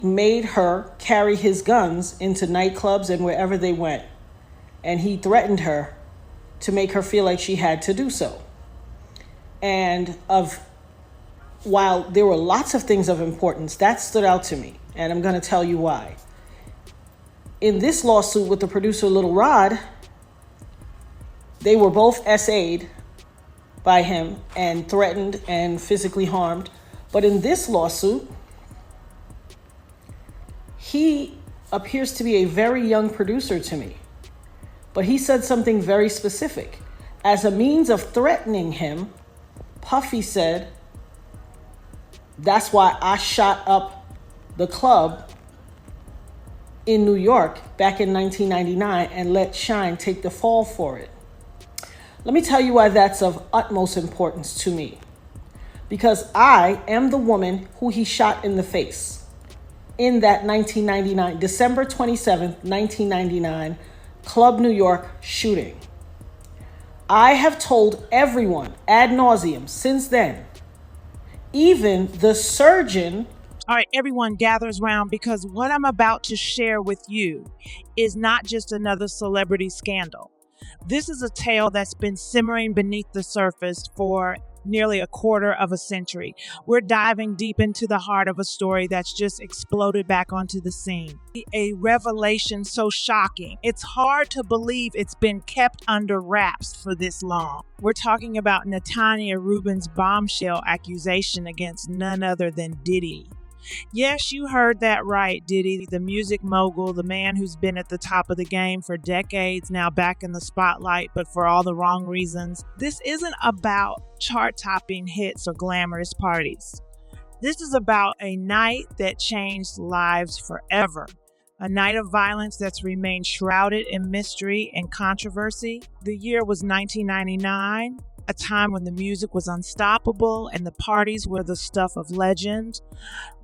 made her carry his guns into nightclubs and wherever they went. And he threatened her to make her feel like she had to do so. And while there were lots of things of importance, that stood out to me. And I'm going to tell you why. In this lawsuit with the producer Little Rod, they were both SA'd by him and threatened and physically harmed. But in this lawsuit, he appears to be a very young producer to me. But he said something very specific. As a means of threatening him, Puffy said, "That's why I shot up the club in New York back in 1999 and let Shyne take the fall for it." Let me tell you why that's of utmost importance to me. Because I am the woman who he shot in the face in that 1999, December 27th, 1999, Club New York shooting. I have told everyone ad nauseum since then, even the surgeon. All right, everyone gathers around because what I'm about to share with you is not just another celebrity scandal. This is a tale that's been simmering beneath the surface for nearly a quarter of a century. We're diving deep into the heart of a story that's just exploded back onto the scene. A revelation so shocking, it's hard to believe it's been kept under wraps for this long. We're talking about Natalia Reuben's bombshell accusation against none other than Diddy. Yes, you heard that right, Diddy, the music mogul, the man who's been at the top of the game for decades, now back in the spotlight, but for all the wrong reasons. This isn't about chart-topping hits or glamorous parties. This is about a night that changed lives forever. A night of violence that's remained shrouded in mystery and controversy. The year was 1999. A time when the music was unstoppable and the parties were the stuff of legend.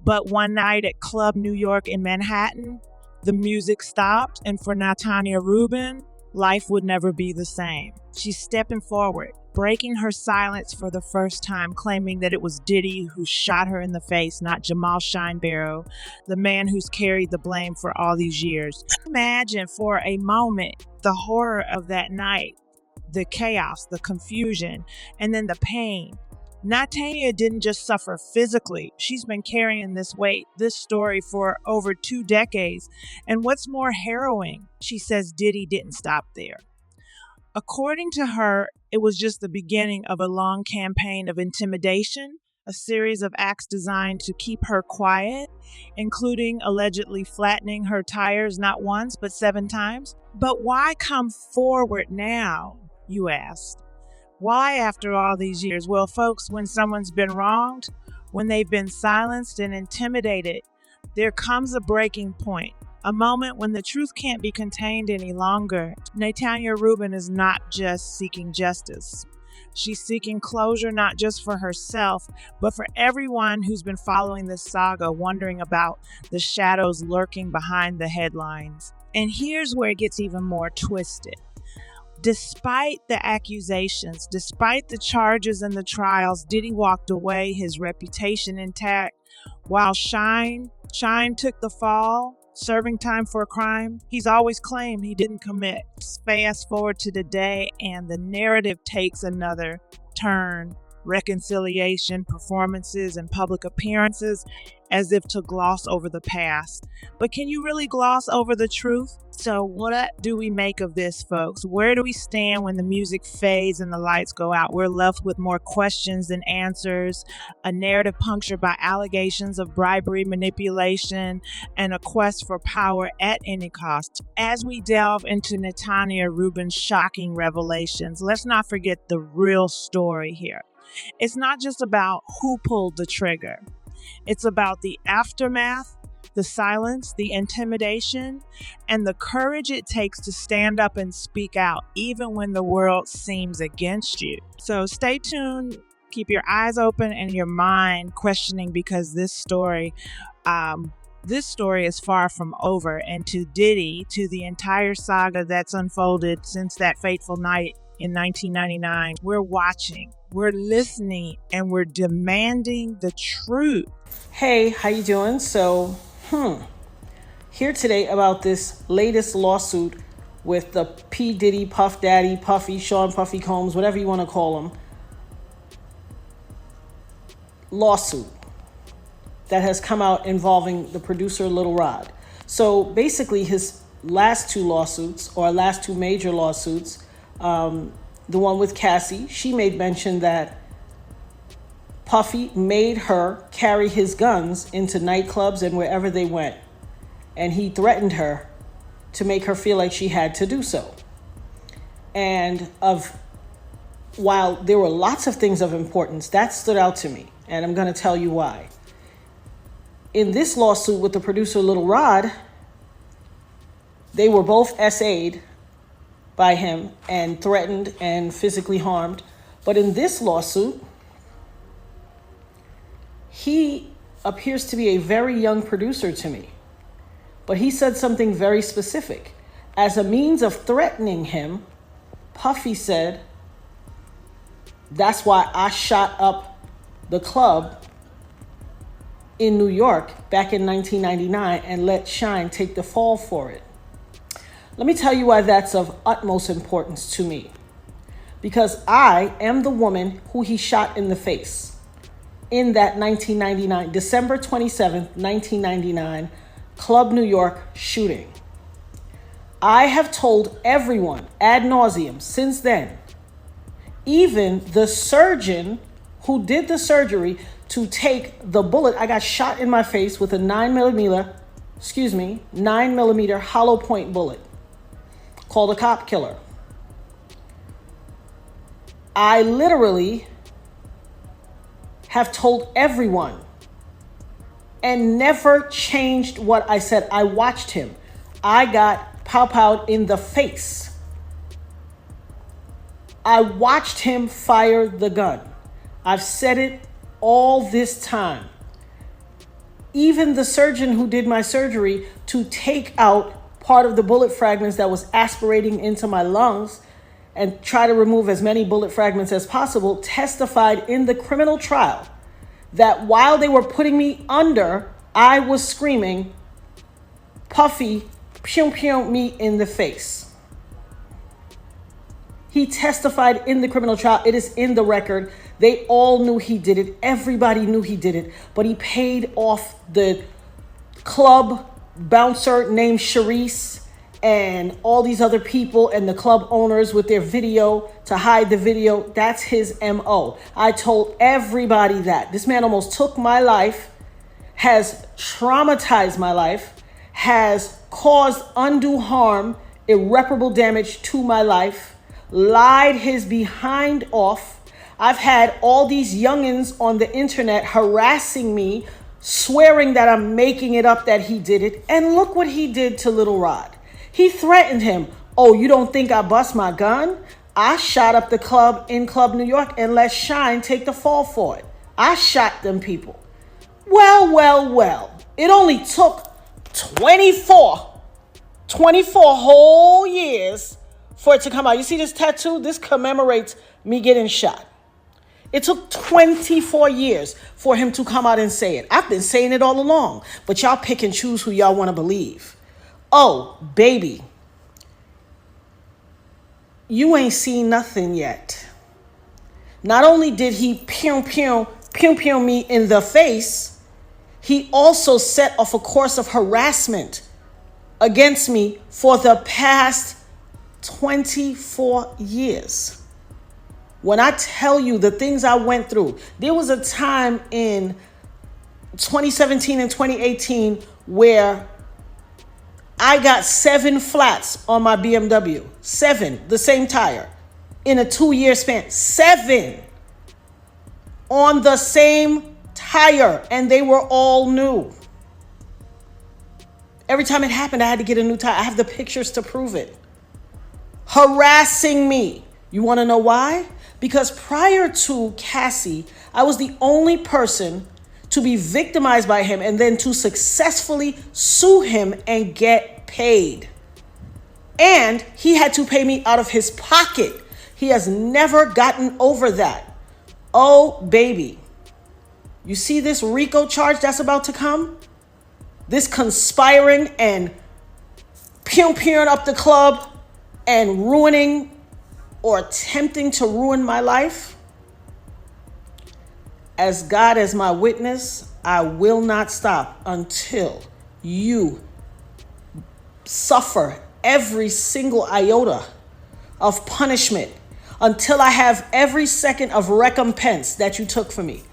But one night at Club New York in Manhattan, the music stopped, and for Natalia Reuben, life would never be the same. She's stepping forward, breaking her silence for the first time, claiming that it was Diddy who shot her in the face, not Jamal Shinebarrow, the man who's carried the blame for all these years. Imagine for a moment the horror of that night. The chaos, the confusion, and then the pain. Natalia didn't just suffer physically. She's been carrying this weight, this story for over 2 decades. And what's more harrowing, she says Diddy didn't stop there. According to her, it was just the beginning of a long campaign of intimidation, a series of acts designed to keep her quiet, including allegedly flattening her tires not once, but 7 times. But why come forward now? You asked. Why after all these years? Well, folks, when someone's been wronged, when they've been silenced and intimidated, there comes a breaking point, a moment when the truth can't be contained any longer. Natalia Reuben is not just seeking justice. She's seeking closure not just for herself, but for everyone who's been following this saga, wondering about the shadows lurking behind the headlines. And here's where it gets even more twisted. Despite the accusations, despite the charges and the trials, Diddy walked away, his reputation intact, while Shyne took the fall, serving time for a crime he's always claimed he didn't commit. Fast forward to today, and the narrative takes another turn. Reconciliation, performances, and public appearances, as if to gloss over the past. But can you really gloss over the truth? So what do we make of this, folks? Where do we stand when the music fades and the lights go out? We're left with more questions than answers, a narrative punctured by allegations of bribery, manipulation, and a quest for power at any cost. As we delve into Natalia Reuben's shocking revelations, let's not forget the real story here. It's not just about who pulled the trigger. It's about the aftermath, the silence, the intimidation, and the courage it takes to stand up and speak out, even when the world seems against you. So stay tuned, keep your eyes open and your mind questioning, because this story is far from over. And to Diddy, to the entire saga that's unfolded since that fateful night in 1999, we're watching, we're listening, and we're demanding the truth. Hey, how you doing? So Here today about this latest lawsuit with the P. Diddy, Puff Daddy, Puffy, Sean Puffy Combs, whatever you want to call them, lawsuit that has come out involving the producer Lil Rod. So basically his last two lawsuits, or last two major lawsuits, the one with Cassie, she made mention that Puffy made her carry his guns into nightclubs and wherever they went. And he threatened her to make her feel like she had to do so. And while there were lots of things of importance, that stood out to me. And I'm going to tell you why. In this lawsuit with the producer Lil Rod, they were both SA'd by him and threatened and physically harmed. But in this lawsuit, he appears to be a very young producer to me. But he said something very specific. As a means of threatening him, Puffy said, that's why I shot up the club in New York back in 1999 and let Shyne take the fall for it. Let me tell you why that's of utmost importance to me. Because I am the woman who he shot in the face in that 1999, December 27th, 1999, Club New York shooting. I have told everyone ad nauseum since then, even the surgeon who did the surgery to take the bullet. I got shot in my face with a 9mm hollow point bullet called a cop killer. I literally have told everyone and never changed what I said. I watched him. I got pow-powed in the face. I watched him fire the gun. I've said it all this time. Even the surgeon who did my surgery to take out part of the bullet fragments that was aspirating into my lungs and try to remove as many bullet fragments as possible, testified in the criminal trial that while they were putting me under, I was screaming, Puffy, pew pew me in the face. He testified in the criminal trial. It is in the record. They all knew he did it. Everybody knew he did it. But he paid off the club bouncer named Charisse and all these other people and the club owners with their video to hide the video. That's his MO. I told everybody that. This man almost took my life, has traumatized my life, has caused undue harm, irreparable damage to my life, lied his behind off. I've had all these youngins on the internet harassing me, swearing that I'm making it up that he did it. And look what he did to Lil Rod. He threatened him. Oh, you don't think I bust my gun? I shot up the club in Club New York and let Shyne take the fall for it. I shot them people. Well. It only took 24 whole years for it to come out. You see this tattoo? This commemorates me getting shot. It took 24 years for him to come out and say it. I've been saying it all along, but y'all pick and choose who y'all want to believe. Oh, baby, you ain't seen nothing yet. Not only did he pew me in the face, he also set off a course of harassment against me for the past 24 years. When I tell you the things I went through, there was a time in 2017 and 2018 where I got 7 flats on my BMW. 7, the same tire, in a 2-year span. 7 on the same tire, and they were all new. Every time it happened, I had to get a new tire. I have the pictures to prove it. Harassing me. You want to know why? Because prior to Cassie, I was the only person to be victimized by him and then to successfully sue him and get paid. And he had to pay me out of his pocket. He has never gotten over that. Oh, baby. You see this RICO charge that's about to come? this conspiring and pew-pewing up the club and ruining or attempting to ruin my life, as God as my witness, I will not stop until you suffer every single iota of punishment, until I have every second of recompense that you took from me.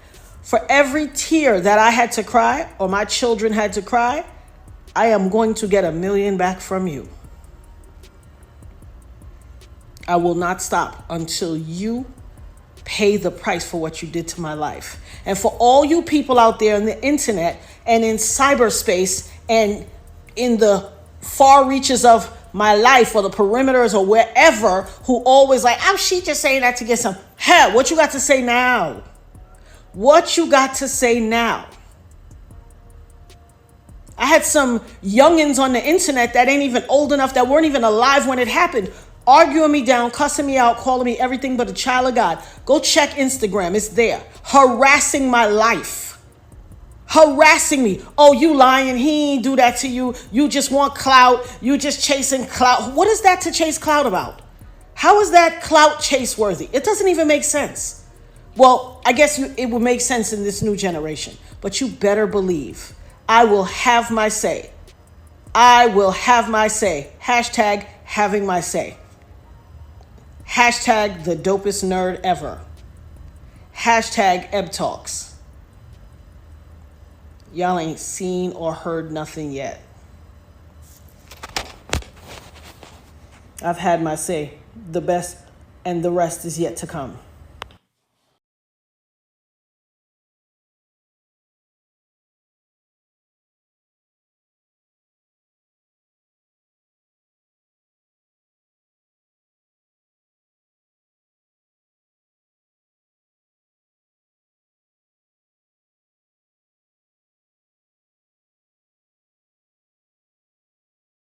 For every tear that I had to cry or my children had to cry, I am going to get 1 million back from you. I will not stop until you pay the price for what you did to my life. And for all you people out there on the internet and in cyberspace and in the far reaches of my life or the perimeters or wherever, who always like, oh, she just saying that to get some. Hell, what you got to say now? What you got to say now? I had some youngins on the internet that ain't even old enough, that weren't even alive when it happened, arguing me down, cussing me out, calling me everything but a child of God. Go check Instagram. It's there. Harassing my life. Harassing me. Oh, you lying. He ain't do that to you. You just want clout. You just chasing clout. What is that to chase clout about? How is that clout chase worthy? It doesn't even make sense. Well, I guess it would make sense in this new generation. But you better believe I will have my say. I will have my say. Hashtag having my say. Hashtag the dopest nerd ever. Hashtag Eb Talks. Y'all ain't seen or heard nothing yet. I've had my say. The best and the rest is yet to come.